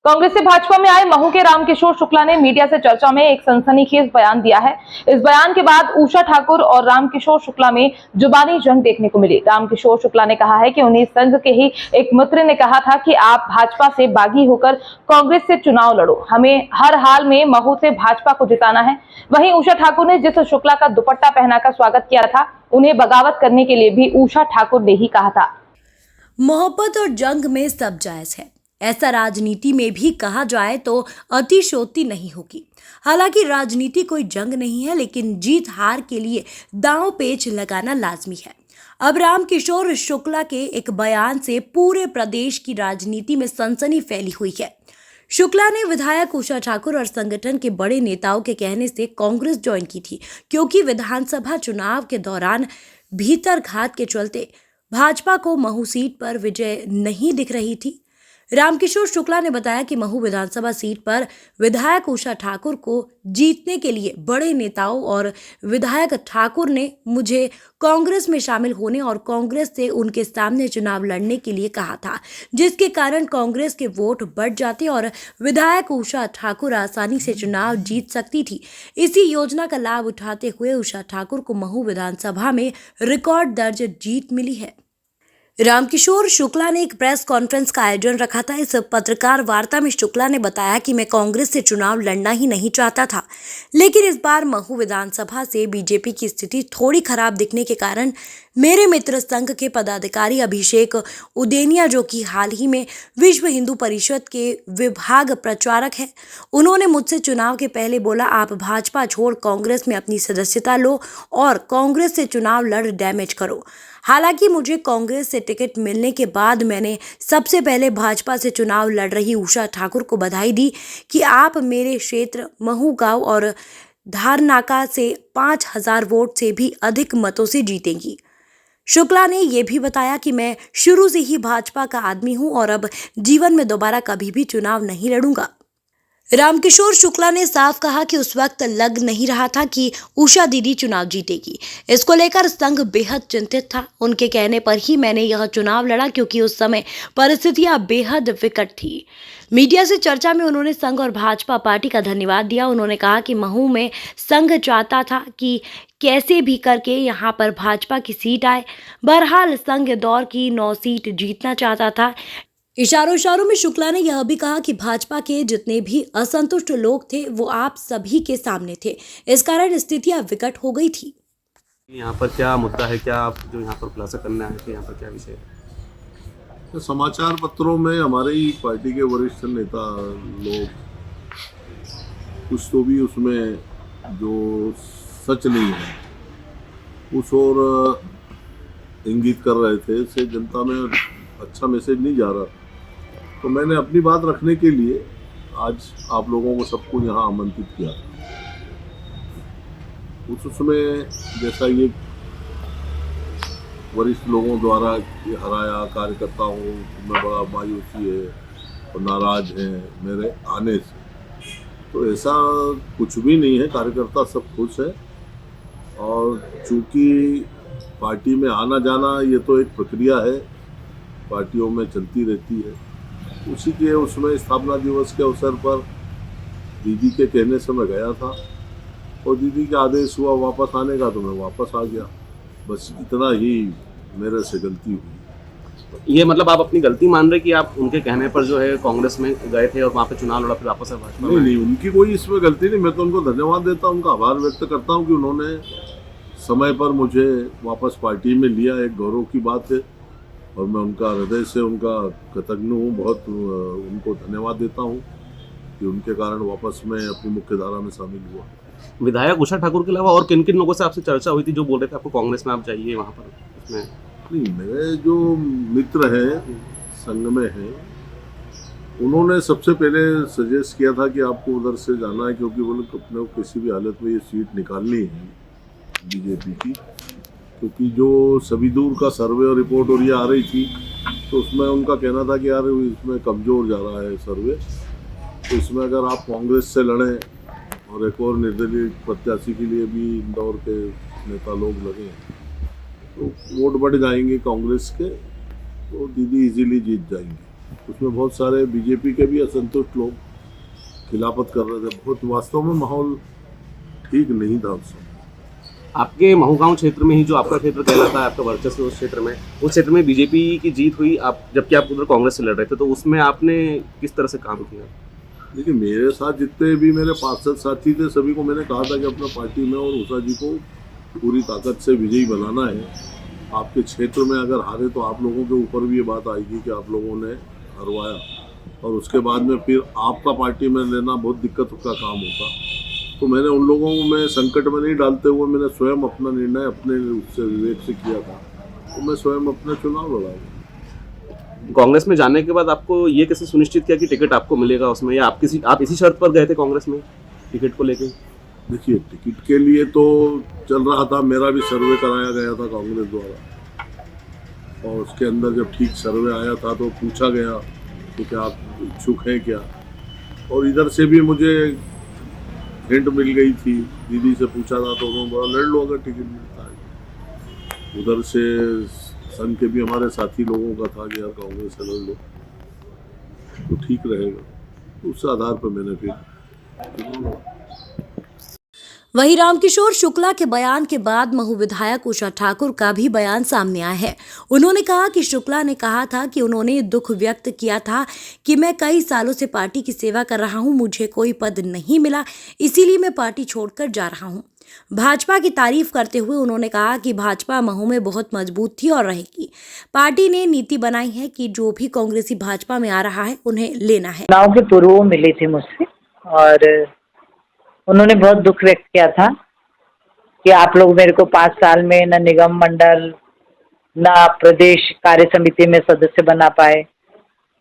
कांग्रेस से भाजपा में आए महू के रामकिशोर शुक्ला ने मीडिया से चर्चा में एक सनसनीखेज बयान दिया है। इस बयान के बाद उषा ठाकुर और रामकिशोर शुक्ला में जुबानी जंग देखने को मिली। रामकिशोर शुक्ला ने कहा है कि उन्हें संघ के ही एक मित्र ने कहा था कि आप भाजपा से बागी होकर कांग्रेस से चुनाव लड़ो, हमें हर हाल में महू से भाजपा को जिताना है। वहीं उषा ठाकुर ने जिस शुक्ला का दुपट्टा पहनाकर स्वागत किया था, उन्हें बगावत करने के लिए भी उषा ठाकुर ने ही कहा था। मोहब्बत और जंग में सब जायज है, ऐसा राजनीति में भी कहा जाए तो अतिशयोक्ति नहीं होगी। हालांकि राजनीति कोई जंग नहीं है, लेकिन जीत हार के लिए दांव पेच लगाना लाजमी है। अब रामकिशोर शुक्ला के एक बयान से पूरे प्रदेश की राजनीति में सनसनी फैली हुई है। शुक्ला ने विधायक उषा ठाकुर और संगठन के बड़े नेताओं के कहने से कांग्रेस ज्वाइन की थी, क्योंकि विधानसभा चुनाव के दौरान भीतरघात के चलते भाजपा को महू सीट पर विजय नहीं दिख रही थी। रामकिशोर शुक्ला ने बताया कि महू विधानसभा सीट पर विधायक उषा ठाकुर को जीतने के लिए बड़े नेताओं और विधायक ठाकुर ने मुझे कांग्रेस में शामिल होने और कांग्रेस से उनके सामने चुनाव लड़ने के लिए कहा था, जिसके कारण कांग्रेस के वोट बढ़ जाते और विधायक उषा ठाकुर आसानी से चुनाव जीत सकती थी। इसी योजना का लाभ उठाते हुए उषा ठाकुर को महू विधानसभा में रिकॉर्ड दर्ज जीत मिली है। रामकिशोर शुक्ला ने एक प्रेस कॉन्फ्रेंस का आयोजन रखा था। इस पत्रकार वार्ता में शुक्ला ने बताया कि मैं कांग्रेस से चुनाव लड़ना ही नहीं चाहता था, लेकिन इस बार महू विधानसभा से बीजेपी की स्थिति थोड़ी खराब दिखने के कारण मेरे मित्र संघ के पदाधिकारी अभिषेक उदेनिया, जो कि हाल ही में विश्व हिंदू परिषद के विभाग प्रचारक है, उन्होंने मुझसे चुनाव के पहले बोला, आप भाजपा छोड़ कांग्रेस में अपनी सदस्यता लो और कांग्रेस से चुनाव लड़ डैमेज करो। हालांकि मुझे कांग्रेस से टिकट मिलने के बाद मैंने सबसे पहले भाजपा से चुनाव लड़ रही उषा ठाकुर को बधाई दी कि आप मेरे क्षेत्र महू गांव और धारनाका से 5000 वोट से भी अधिक मतों से जीतेंगी। शुक्ला ने यह भी बताया कि मैं शुरू से ही भाजपा का आदमी हूं और अब जीवन में दोबारा कभी भी चुनाव नहीं लड़ूंगा। रामकिशोर शुक्ला ने साफ कहा कि उस वक्त लग नहीं रहा था कि उषा दीदी चुनाव जीतेगी। इसको लेकर संघ बेहद चिंतित था। उनके कहने पर ही मैंने यह चुनाव लड़ा, क्योंकि उस समय परिस्थितियां बेहद विकट थी। मीडिया से चर्चा में उन्होंने संघ और भाजपा पार्टी का धन्यवाद दिया। उन्होंने कहा कि महू में संघ चाहता था कि कैसे भी करके यहाँ पर भाजपा की सीट आए। बहरहाल संघ दौर की 9 सीट जीतना चाहता था। इशारों में शुक्ला ने यह भी कहा कि भाजपा के जितने भी असंतुष्ट लोग थे वो आप सभी के सामने थे, इस कारण स्थितियां विकट हो गई थी। यहाँ पर क्या मुद्दा है, क्या आप जो यहाँ पर खुलासा करने आए थे, यहाँ पर क्या विषय है? तो समाचार पत्रों में हमारे ही पार्टी के वरिष्ठ नेता लोग कुछ तो भी उसमें जो सच नहीं है उस ओर इंगित कर रहे थे। इससे जनता में अच्छा मैसेज नहीं जा रहा। तो मैंने अपनी बात रखने के लिए आज आप लोगों को सबको यहाँ आमंत्रित किया। उसमें जैसा ये वरिष्ठ लोगों द्वारा हराया कार्यकर्ताओं में बड़ा मायूसी है और नाराज हैं मेरे आने से, तो ऐसा कुछ भी नहीं है। कार्यकर्ता सब खुश है और चूँकि पार्टी में आना जाना ये तो एक प्रक्रिया है, पार्टियों में चलती रहती है। उसी के उसमें स्थापना दिवस के अवसर पर दीदी के कहने से मैं गया था और दीदी का आदेश हुआ वापस आने का, तो मैं वापस आ गया। बस इतना ही मेरे से गलती हुई। ये मतलब आप अपनी गलती मान रहे कि आप उनके कहने पर जो है कांग्रेस में गए थे और वहाँ पे चुनाव लड़ा, फिर वापस आए भाजपा में? नहीं, उनकी कोई इसमें गलती नहीं। मैं तो उनको धन्यवाद देता हूँ, उनका आभार व्यक्त करता हूँ कि उन्होंने समय पर मुझे वापस पार्टी में लिया। एक गौरव की बात है और मैं उनका हृदय से उनका कृतज्ञ हूँ। बहुत उनको धन्यवाद देता हूँ कि उनके कारण वापस मैं अपनी मुख्य धारा में शामिल हुआ। विधायक उषा ठाकुर के अलावा और किन किन लोगों से आपसे चर्चा हुई थी जो बोल रहे थे आपको कांग्रेस में आप जाइए वहाँ पर? उसमें नहीं, मेरे जो मित्र हैं संघ में हैं, उन्होंने सबसे पहले सजेस्ट किया था कि आपको उधर से जाना है, क्योंकि वो लोग अपने को किसी भी हालत में ये सीट निकालनी है बीजेपी की। क्योंकि जो सभी दूर का सर्वे और रिपोर्ट और ये आ रही थी, तो उसमें उनका कहना था कि यार इसमें कमज़ोर जा रहा है सर्वे, तो इसमें अगर आप कांग्रेस से लड़ें और एक और निर्दलीय प्रत्याशी के लिए भी इंदौर के नेता लोग लगे तो वोट बढ़ जाएंगे कांग्रेस के, तो दीदी इजीली जीत जाएंगे। उसमें बहुत सारे बीजेपी के भी असंतुष्ट लोग खिलाफत कर रहे थे। बहुत वास्तव में माहौल ठीक नहीं था उस समय। आपके महू गांव क्षेत्र में ही जो आपका क्षेत्र कहलाता है, आपका वर्चस्व उस क्षेत्र में बीजेपी की जीत हुई, आप जबकि आप उधर कांग्रेस से लड़ रहे थे, तो उसमें आपने किस तरह से काम किया? देखिए, मेरे साथ जितने भी मेरे पार्षद साथी थे सभी को मैंने कहा था कि अपना पार्टी में और उषा जी को पूरी ताकत से विजयी बनाना है। आपके क्षेत्र में अगर हारे तो आप लोगों के ऊपर भी ये बात आएगी कि आप लोगों ने हरवाया, और उसके बाद में फिर आपका पार्टी में लेना बहुत दिक्कत का काम होता। तो मैंने उन लोगों को मैं संकट में नहीं डालते हुए मैंने स्वयं अपना निर्णय अपने उससे विवेक से किया था, तो मैं स्वयं अपना चुनाव लड़ा। कांग्रेस में जाने के बाद आपको ये कैसे सुनिश्चित किया कि टिकट आपको मिलेगा उसमें, या आप इसी शर्त पर गए थे कांग्रेस में टिकट को लेकर? देखिए, टिकट के लिए तो चल रहा था, मेरा भी सर्वे कराया गया था कांग्रेस द्वारा, और उसके अंदर जब ठीक सर्वे आया था तो पूछा गया कि क्या आप इच्छुक हैं क्या, और इधर से भी मुझे हिंट मिल गई थी, दीदी से पूछा था तो उन्होंने बोला लड़ लो अगर टिकट मिलता है। उधर से संघ के भी हमारे साथी लोगों का था कि यार कांग्रेस से लड़ लो तो ठीक रहेगा, उस आधार पर मैंने फिर। वहीं रामकिशोर शुक्ला के बयान के बाद महू विधायक उषा ठाकुर का भी बयान सामने आया है। उन्होंने कहा कि शुक्ला ने कहा था कि उन्होंने दुख व्यक्त किया था कि मैं कई सालों से पार्टी की सेवा कर रहा हूं, मुझे कोई पद नहीं मिला, इसीलिए मैं पार्टी छोड़कर जा रहा हूं। भाजपा की तारीफ करते हुए उन्होंने कहा कि भाजपा महू में बहुत मजबूत थी और रहेगी। पार्टी ने नीति बनाई है कि जो भी कांग्रेसी भाजपा में आ रहा है उन्हें लेना है। चुनाव के पूर्व वो मिली थी मुझसे और उन्होंने बहुत दुख व्यक्त किया था कि आप लोग मेरे को 5 साल में न निगम मंडल न प्रदेश कार्य समिति में सदस्य बना पाए।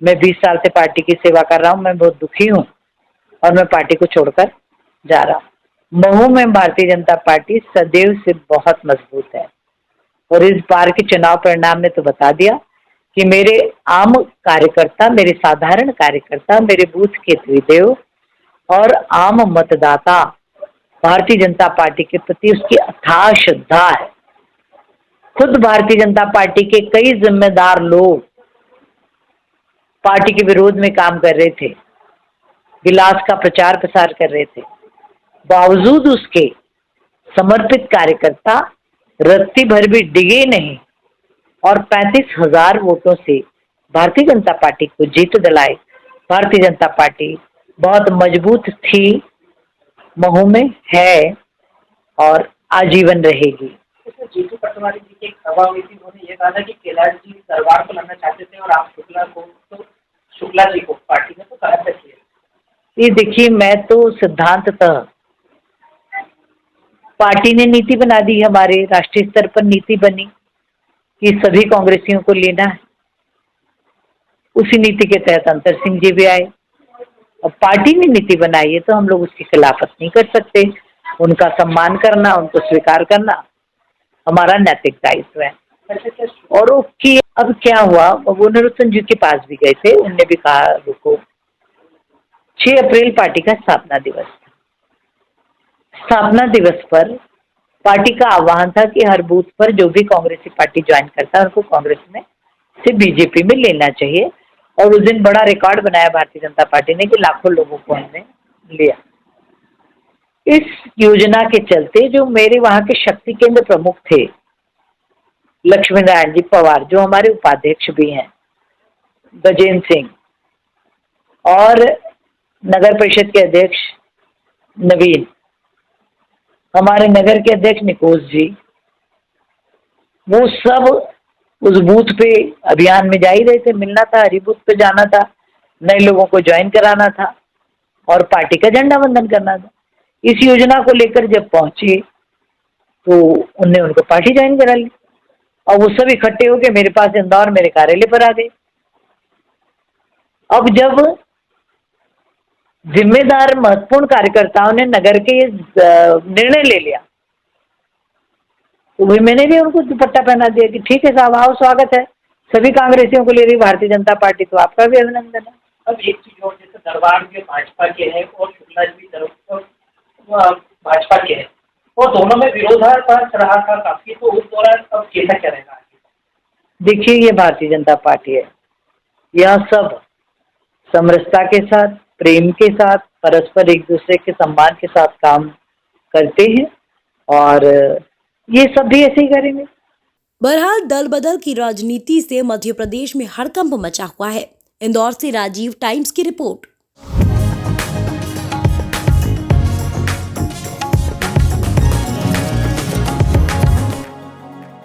मैं 20 साल से पार्टी की सेवा कर रहा हूँ, मैं बहुत दुखी हूँ और मैं पार्टी को छोड़कर जा रहा हूँ। महू में भारतीय जनता पार्टी सदैव से बहुत मजबूत है और इस बार के चुनाव परिणाम ने तो बता दिया कि मेरे आम कार्यकर्ता, मेरे साधारण कार्यकर्ता, मेरे बूथ के त्रिदेव और आम मतदाता भारतीय जनता पार्टी के प्रति उसकी अथाह श्रद्धा है। खुद भारतीय जनता पार्टी के कई जिम्मेदार लोग पार्टी के विरोध में काम कर रहे थे, विलास का प्रचार प्रसार कर रहे थे, बावजूद उसके समर्पित कार्यकर्ता रत्ती भर भी डिगे नहीं और 35,000 वोटों से भारतीय जनता पार्टी को जीत दिलाई। भारतीय जनता पार्टी बहुत मजबूत थी, महू में है और आजीवन रहेगी। जीतू पटवारी जी की एक सभा हुई थी, उन्होंने ये कहा था कि कैलाश जी दरबार को लाना चाहते थे और आप शुक्ला जी को पार्टी में तो कहा था। ये देखिए, मैं तो सिद्धांततः पार्टी ने नीति बना दी, हमारे राष्ट्रीय स्तर पर नीति बनी कि सभी कांग्रेसियों को लेना है। उसी नीति के तहत अंतर सिंह जी भी आए। अब पार्टी ने नीति बनाई है तो हम लोग उसकी खिलाफत नहीं कर सकते। उनका सम्मान करना, उनको स्वीकार करना हमारा नैतिक दायित्व है। और कि अब क्या हुआ, वो निरुत्तम जी के पास भी गए थे, उनने भी कहा रुको। 6 अप्रैल पार्टी का स्थापना दिवस था। स्थापना दिवस पर पार्टी का आह्वान था कि हर बूथ पर जो भी कांग्रेसी पार्टी ज्वाइन करता है उनको कांग्रेस में से बीजेपी में लेना चाहिए। और उस दिन बड़ा रिकॉर्ड बनाया भारतीय जनता पार्टी ने कि लाखों लोगों को हमने लिया। इस योजना के चलते जो मेरे वहां के शक्ति केंद्र प्रमुख थे, लक्ष्मी नारायण जी पवार जो हमारे उपाध्यक्ष भी हैं, गजेंद्र सिंह और नगर परिषद के अध्यक्ष नवीन, हमारे नगर के अध्यक्ष निकोज जी, वो सब उस बूथ पे अभियान में जा ही रहे थे। मिलना था, हरी बूथ पे जाना था, नए लोगों को ज्वाइन कराना था और पार्टी का झंडा वंदन करना था। इस योजना को लेकर जब पहुंचे तो उनने उनको पार्टी ज्वाइन करा ली और वो सब इकट्ठे होकर मेरे पास इंदौर मेरे कार्यालय पर आ गए। अब जब जिम्मेदार महत्वपूर्ण कार्यकर्ताओं ने नगर के निर्णय ले लिया तो भाई मैंने भी उनको दुपट्टा पहना दिया कि ठीक है साहब, आओ, स्वागत है, सभी कांग्रेसियों को ले रही भारतीय जनता पार्टी, तो आपका भी अभिनंदन है। अब एक चीज और, जैसे दरबार जो भाजपा के हैं और शुक्ला जी भाजपा के हैं और दोनों में विरोधाभास रहा था काफी, तो उस दौरान अब कैसा क्या रहेगा? देखिए, ये भारतीय जनता पार्टी है यह सब समरसता के साथ, प्रेम के साथ, परस्पर एक दूसरे के सम्मान के साथ काम करते हैं और ये सब भी ऐसे ही करेंगे। बहरहाल दल बदल की राजनीति से मध्य प्रदेश में हड़कंप मचा हुआ है। इंदौर से राजीव, टाइम्स की रिपोर्ट।